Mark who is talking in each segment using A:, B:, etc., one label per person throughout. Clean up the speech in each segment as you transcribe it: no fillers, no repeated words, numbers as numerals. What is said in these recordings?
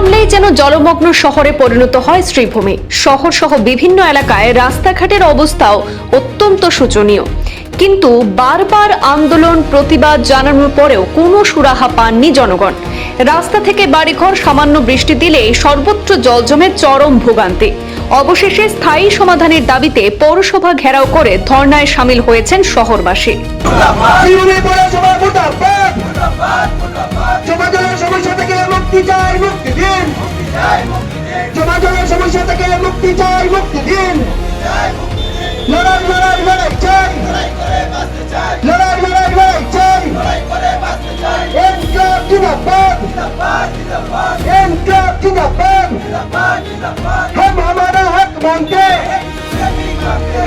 A: নামলেই যেন জলমগ্ন শহরে পরিণত হয় শ্রীভূমি। শহর সহ বিভিন্ন এলাকায় রাস্তাঘাটের অবস্থাও অত্যন্ত শোচনীয়। কিন্তু বারবার আন্দোলন প্রতিবাদ জানানোর পরেও কোনো সুরাহা পাননি জনগণ। রাস্তা থেকে বাড়িঘর সামান্য বৃষ্টি দিলেই সর্বত্র জল জমে চরম ভোগান্তি। অবশেষে স্থায়ী সমাধানের দাবিতে পৌরসভা ঘেরাও করে ধর্নায় সামিল হয়েছেন শহরবাসী।
B: हम हमारा हक मांगते,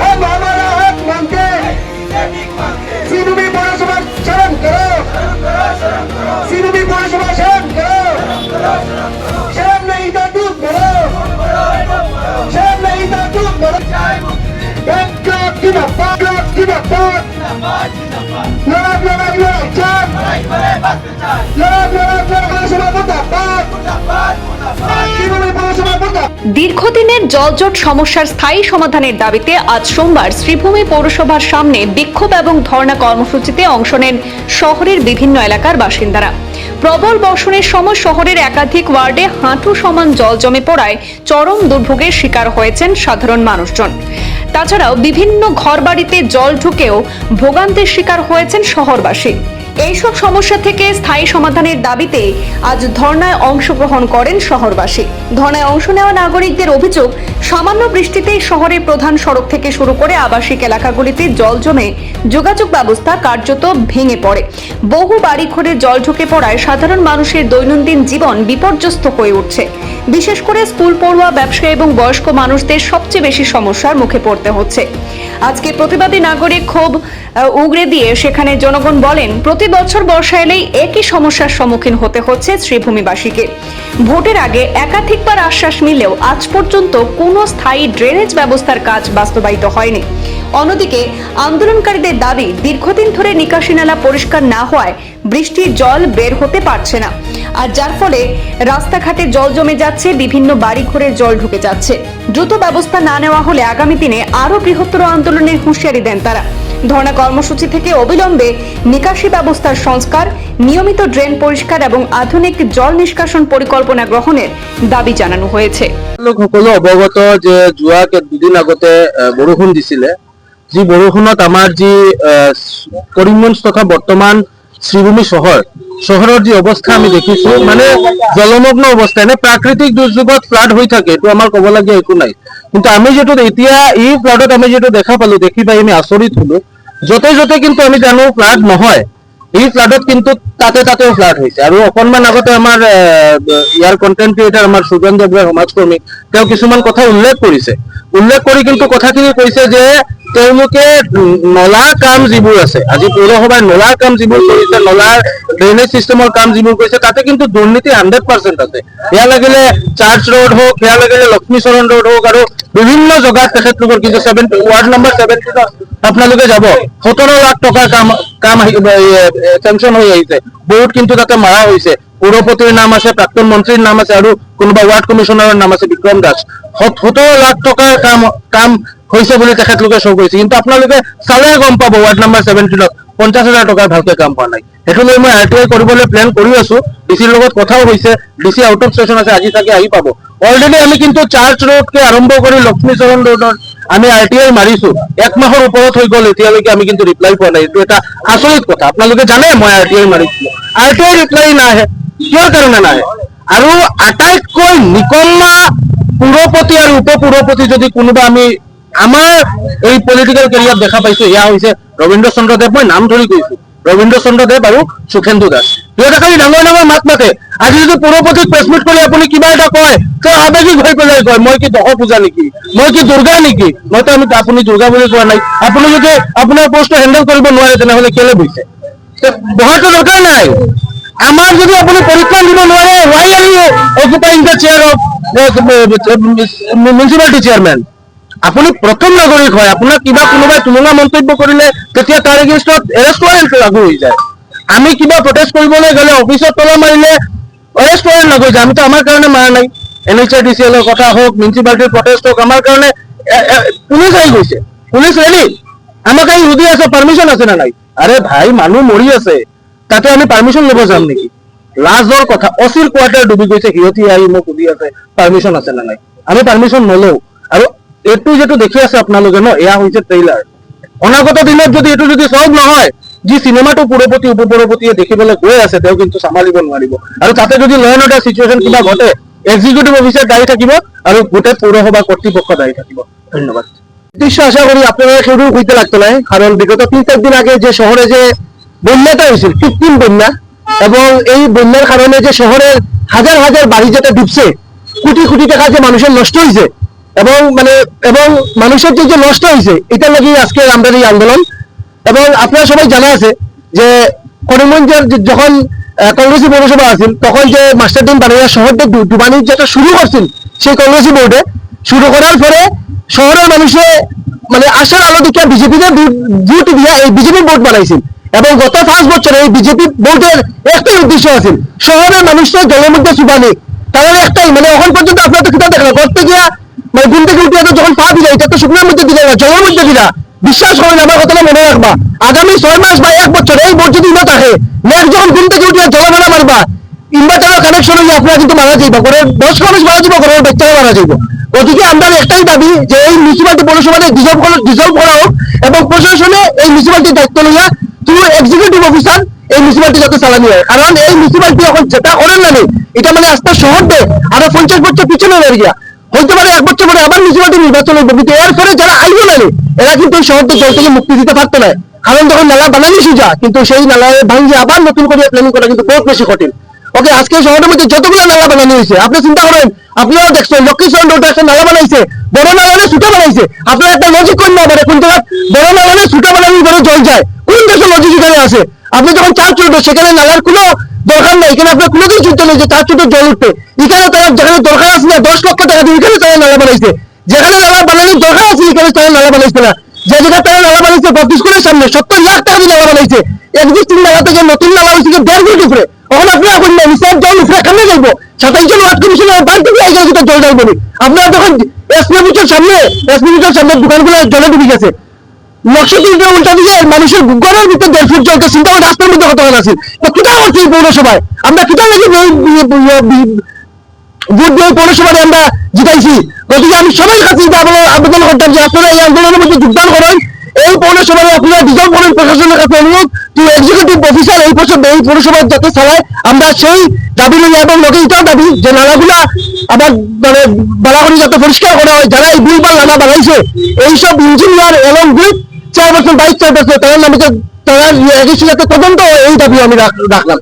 B: हम हमारा हक मांगते। श्रीभूमि पौरसभा शरण करो, श्रीभूमि पौरसभा शरण करो, शरण नहीं तो टूट करो, शरण नहीं तो टूट करो। इनकलाब जिंदाबाद, इनकलाब जिंदाबाद, लड़ाई लड़ाई लड़ाई चार, लड़ाई लड़ाई पौरसभा मुर्दाबाद, श्रीभूमि पौरसभा मुर्दाबाद।
A: দীর্ঘদিনের জলজট সমস্যার স্থায়ী সমাধানের দাবিতে আজ সোমবার শ্রীভূমি পৌরসভার সামনে বিক্ষোভ এবং ধর্ণা কর্মসূচিতে অংশ নেন শহরের বিভিন্ন এলাকার বাসিন্দারা। প্রবল বর্ষণের সময় শহরের একাধিক ওয়ার্ডে হাঁটু সমান জল জমে পড়ায় চরম দুর্ভোগের শিকার হয়েছেন সাধারণ মানুষজন। তাছাড়াও বিভিন্ন ঘরবাড়িতে জল ঢুকেও ভোগান্তির শিকার হয়েছেন শহরবাসী। এইসব সমস্যা থেকে স্থায়ী সমাধানের দাবিতে আজ ধর্নায় অংশগ্রহণ করেন শহরবাসী। ধর্নায় অংশ নেওয়া নাগরিকদের অভিযোগ, সামান্য বৃষ্টিতেই শহরের প্রধান সড়ক থেকে শুরু করে আবাসিক এলাকাগুলিতে জল জমে যোগাযোগ ব্যবস্থা কার্যত ভেঙে পড়ে। বহু বাড়িঘরে জল ঢুকে পড়ায় সাধারণ মানুষের দৈনন্দিন জীবন বিপর্যস্ত হয়ে উঠছে। বিশেষ করে স্কুল পড়ুয়া, ব্যবসায়ী এবং বয়স্ক মানুষদের সবচেয়ে বেশি সমস্যার মুখে পড়তে হচ্ছে। আজকে প্রতিবাদী নাগরিক ক্ষোভ উগরে দিয়ে সেখানে জনগণ বলেন, প্রতি বছর বর্ষা এলেই একই সমস্যার সম্মুখীন হতে হচ্ছে শ্রীভূমিবাসীকে। ভোটের আগে একাধিকবার আশ্বাস মিললেও আজ পর্যন্ত কোনো স্থায়ী ড্রেনেজ ব্যবস্থার কাজ বাস্তবায়িত হয়নি। অন্যদিকে আন্দোলনকারীদের দাবি, দীর্ঘদিন ধরে নিকাশি নালা পরিষ্কার না হওয়ায় বৃষ্টির জল বের হতে পারছে না, আর যার ফলে রাস্তাঘাটে জল জমে যাচ্ছে, বিভিন্ন বাড়িঘরে জল ঢুকে যাচ্ছে। দ্রুত ব্যবস্থা না নেওয়া হলে আগামী দিনে আরো বৃহত্তর আন্দোলনের হুঁশিয়ারি দেন তারা। ধর্ণা কর্মসূচি থেকে অবিলম্বে নিকাশি ব্যবস্থার সংস্কার, নিয়মিত ড্রেন পরিষ্কার এবং আধুনিক জল নিষ্কাশন পরিকল্পনা গ্রহণের দাবি জানানো হয়েছে।
C: সকলো অৱগত যে যোৱা দুদিন আগতে বৰষুণ দিছিলে, যি বৰষুণত আমাৰ যি কৰিমগঞ্জ তথা বৰ্তমান শ্ৰীভূমি চহৰৰ যি অৱস্থা আমি দেখিছো, মানে জলমগ্ন অৱস্থা। এনে প্ৰাকৃতিক দুৰ্যোগত ফ্লাড হৈ থাকে, এইটো আমাৰ ক'ব লগীয়া একো নাই। কিন্তু আমি যেটো এতিয়া এই ফ্লাডত আমি যেটো দেখা পালো, দেখি পাই আমি আচৰিত হলো। য'তে য'তে কিন্তু আমি জানো ফ্লাড নহয়, এই ফ্লাডত কিন্তু তাতেও ফ্লাড হৈছে। আৰু অকণমান আগতে আমাৰ ইয়াৰ কণ্টেণ্ট ক্ৰিয়েটাৰ আমাৰ সুজন দেৱৰ সমাজকৰ্মী, তেওঁ কিছুমান কথা উল্লেখ কৰি কিন্তু কথাখিনি কৈছে যে তেওঁলোকে নলাৰ কাম যিবোৰ আছে, আজি পৌৰসভাই নলাৰ কাম যিবোৰ কৰিছে, নলাৰ ড্ৰেনেজ চিষ্টেমৰ কাম যিবোৰ কৰিছে, তাতে কিন্তু দুৰ্নীতি 100% আছে। সেয়া লাগিলে চাৰ্চ ৰোড হওক, সেয়া লাগিলে লক্ষ্মীচৰণ ৰোড হওক, আৰু বিভিন্ন জেগাত তেখেতলোকৰ কিন্তু ৱাৰ্ড নম্বৰ 17 আপোনালোকে যাব, 17 লাখ টকাৰ কাম চেংচন হৈ আহিছে। বহুত কিন্তু তাতে মাৰা হৈছে। পৌৰপতিৰ নাম আছে, প্ৰাক্তন মন্ত্ৰীৰ নাম আছে, আৰু কোনোবা ৱাৰ্ড কমিশনাৰৰ নাম আছে বিক্ৰম দাস। 17 লাখ টকাৰ কাম হৈছে বুলি তেখেতলোকে শ্ব' কৰিছে। কিন্তু আপোনালোকে চালে গম পাব, ৱাৰ্ড নম্বৰ 17ত 50,000 টকাৰ ভালকে কাম পোৱা নাই। সেইটো লৈ মই RTI কৰিবলৈ প্লেন কৰি আছো। ডিচিৰ লগত কথাও হৈছে, ডিচি আউট অফ ষ্টেচন আছে, আজি চাগে আহি পাব। অলৰেডি আমি কিন্তু চাৰ্চ ৰোডকে আৰম্ভ কৰি লক্ষ্মীচৰণ ৰোডত আমি RTI মাৰিছো। 1 মাহৰ ওপৰত হৈ গ'ল, এতিয়ালৈকে আমি কিন্তু ৰিপ্লাই পোৱা নাই। এইটো এটা আচৰিত কথা। আপোনালোকে জানে মই RTI মাৰিছিলো, RTI ৰিপ্লাই নাহে। কিহৰ কাৰণে নাহে? আৰু আটাইতকৈ নিকম্মা পুৰপতি আৰু উপ পুৰপতি যদি কোনোবা আমি আমাৰ এই পলিটিকেল কেৰিয়াৰত দেখা পাইছো, এয়া হৈছে ৰবীন্দ্ৰ চন্দ্ৰ দেৱ। মই নাম ধৰি কৈছো, ৰবীন্দ্ৰ চন্দ্ৰ দেৱ আৰু সুখেন্দু দাস। দুয়োটা খালি ডাঙৰ মাত মাতে। আজি যদি পুৰপতিক প্ৰেছমিট কৰি আপুনি কিবা এটা কয়, তেওঁ আৱেগিক হৈ পেলাই কয় মই কি দহ পূজা নেকি, মই কি দুৰ্গা নেকি? মইতো আপুনি দুৰ্গা বুলি কোৱা নাই। আপুনি যদি আপোনাৰ পোষ্টটো হেণ্ডেল কৰিব নোৱাৰে, তেনেহ'লে কেলে বহিছে? বহাটো দৰকাৰ নাই। আমাৰ যদি আপুনি পৰীক্ষা দিব নোৱাৰে, why are you occupying the chair of municipality chairman? আপুনি প্ৰথম নাগৰিক হয়, আপোনাক কিবা কোনোবাই তুলনা মন্তব্য কৰিলে তেতিয়া তাৰ এগেইনষ্টত এৰেষ্ট ৱাৰেণ্ট লাগু হৈ যায়। আমি কিবা প্ৰটেষ্ট কৰিবলৈ গ'লে, অফিচত তলা মাৰিলে অরেস্ট করেন না কইছে, আমি তো আমার কারণে মারা নাই। NHIDCL এর কথা হোক, মিউনিসিপালিটির প্রটেস্ট হোক, আমার কারণে পুলিশ আই গৈছে, পুলিশ রেডি, আমাকে সুধি আছে পারমিশন আছে না নাই। আরে ভাই, মানুহ মৰি আছে, তাতে আমি পারমিশন ল'ব যাম নেকি? লাজৰ কথা, অচিল কোৱাৰ্টাৰ ডুবি গৈছে, সিহঁতি আহি মোক সুধি আছে পারমিশন আছে না নাই। আমি পারমিশন নলওঁ। আৰু এইটো যেটো দেখি আছে আপোনালোকে ন, এয়া হৈছে ট্ৰেইলাৰ। অনাগত দিনত যদি এইটো যদি সলভ নহয়, যি চিনেমাটো পুৰপতি উপপুৰপতিয়ে দেখিবলৈ গৈ আছে, তেওঁ কিন্তু চম্ভালিব নোৱাৰিব। আৰু তাতে যদি ল এণ্ড অৰ্ডাৰ চিচুৱেশ্যন কিবা ঘটে, এক্সিকিউটিভ অফিচার দায়ী থাকিব আৰু গোটেই পৌৰসভা কর্তৃপক্ষ দায়ী থাকিব। ধন্যবাদ। দৃশ্য আশা করি আপনারা শুরু হইতে লাগতো না, কারণ বিগত 3-4 দিন আগে যে শহরে যে বন্যাটা হয়েছিল, কৃত্রিম বন্যা, এবং এই বন্যার কারণে যে শহরের হাজার হাজার বাড়ি যেটা ডুবছে, কোটি কোটি টাকা যে মানুষের নষ্ট হয়েছে, এবং মানুষের যে নষ্ট হয়েছে, এটা লাগি আজকে আমরা এই আন্দোলন। এবং আপনারা সবাই জানা আছে যে করিমগঞ্জের যখন কংগ্রেসী পৌরসভা আছিল, তখন যে মাস্টার ডিম বানাইয়া শহরটা ডুবানির যেটা শুরু করছিল, সেই কংগ্রেসী বোর্ডে শুরু করার পরে শহরের মানুষে মানে আশার আলো দেখে বিজেপিতে ভোট দিয়া এই বিজেপি বোর্ড বানাইছিল। এবং গত 5 বছরে এই বিজেপি বোর্ডের একটাই উদ্দেশ্য আছিল, শহরের মানুষের জলের মধ্যে চুবানি। কারণ একটাই, মানে এখন পর্যন্ত আপনারা তো কিতাব দেখলাম, করতে গিয়া মানে ঘুম থেকে উঠিয়া তো যখন পা দিলা, এটা তো শুকনোর মধ্যে দিলা না, জলের মধ্যে দিলা। বিশ্বাস করেন, আমার কথাটা মনে রাখবা, আগামী 6 মাস বা 1 বছর এই বোর্ড যদি না থাকে, নেক্সট যখন ঘুম থেকে উঠিয়া জল ভাড়া মারবা, ইনভার্টারের কানেকশন হইয়া আপনারা কিন্তু মারা যাইবা, করে 10 মানুষ মারা যাবো, করে বাচ্চারা মারা যাইব। ওদিকে আমরা একটাই দাবি যে এই মিউনিসিপালিটি পৌরসভাতে ডিজলভ করা হোক, এবং প্রশাসনে এই মিউনিসিপালিটির দায়িত্ব লইয়া থ্রু এক্সিকিউটিভ অফিসার এই মিউনিসিপালিটি যাতে চালানি হয়। কারণ এই মিউনিসিপালিটি এখন যেটা করেন না, এটা মানে আস্তে শহর দে আরো 50 বছর পিছনে রয়ে গিয়া, হইতে পারে 1 বছর পরে আবার মিউনিসিপালিটি নির্বাচন হইব, কিন্তু এরপরে যারা আইব না, এরা কিন্তু এই শহরকে জল থেকে মুক্তি দিতে পারতো না। কারণ যখন নালা বানানি সুজা, কিন্তু সেই নালা ভাঙিয়ে আবার নতুন করে প্ল্যানিং করা কিন্তু বহুত বেশি কঠিন। ওকে, আজকে শহরের মধ্যে যতগুলো নালা বানানো হয়েছে, আপনি চিন্তা করেন, আপনারাও দেখছেন লক্ষ্মীচরণ রোডে একটা নালা বানাইছে, বড় নালা ছোট বানাইছে। আপনারা একটা লজিক করেন না, কোন জায়গায় বড় নালা ছোট বানানোর পরে জল যায়, কোন দেশের লজিক এখানে আছে? আপনি যখন 4 চুটো, সেখানে নালার কোনো দরকার নাই, এখানে আপনার কোনো কিছু চিন্তা নেই যে 4 চুটো জল উঠবে। এখানে তারা যেখানে দরকার আছে না 10 লক্ষ টাকা দিয়ে, এখানে তারা নালা বানাইছে। যেখানে নালা বানানোর দরকার আছে, এখানে তারা নালা বানাইছে না। যে জায়গায় তারা নালা বানাইছে বত্রিশ স্কুলের সামনে 70 লাখ টাকা দিয়ে নালা বানাইছে, এক্সিস্টিং নালা থেকে নতুন নালা হয়েছে 1.5 কোটি উপরে। এখন আপনারা বললেন নিশ্চয় জল উপরে কেমনে যাইব? 27 জন ওয়ার্ড কমিশনার বাড়িতে গিয়ে এই জায়গায় জল যাইব না। আপনারা যখন এসপি অফিসের সামনে দোকানগুলো জলে ডুবে গেছে, নকশাটির উল্টা দিয়ে মানুষের ঘরের ভিতরে 1.5 ফুট জলকে চিন্তা করে রাস্তার মধ্যে কত আছে। তো কোথাও হচ্ছে এই পৌরসভায় আমরা কোথাও নাকি ভোট দিয়ে পৌরসভায় আমরা জিতাইছি। গতিকে আমি সবাই কাছে আবেদন করতাম যে আপনারা এই আন্দোলনের মধ্যে যোগদান করেন, এই পৌরসভায় আপনারা ডিজলভ করেন। প্রশাসনের কাছে অনুরোধ, টু এক্সিকিউটিভ অফিসার এই পৌরসভার যাতে চালায়, আমরা সেই দাবি লই। এবং লোকে এটাও দাবি যে নালাগুলা আবার মানে বালাগুলি যাতে পরিষ্কার করা হয়। যারা এই ভুলভাল নালা বানাইছে, এইসব ইঞ্জিনিয়ার এবং উইথ চেয়ারপারসন, ভাইস চেয়ারপারসন, তাদের নামে তারা যাতে তদন্ত হয়, এই দাবি আমি রাখলাম।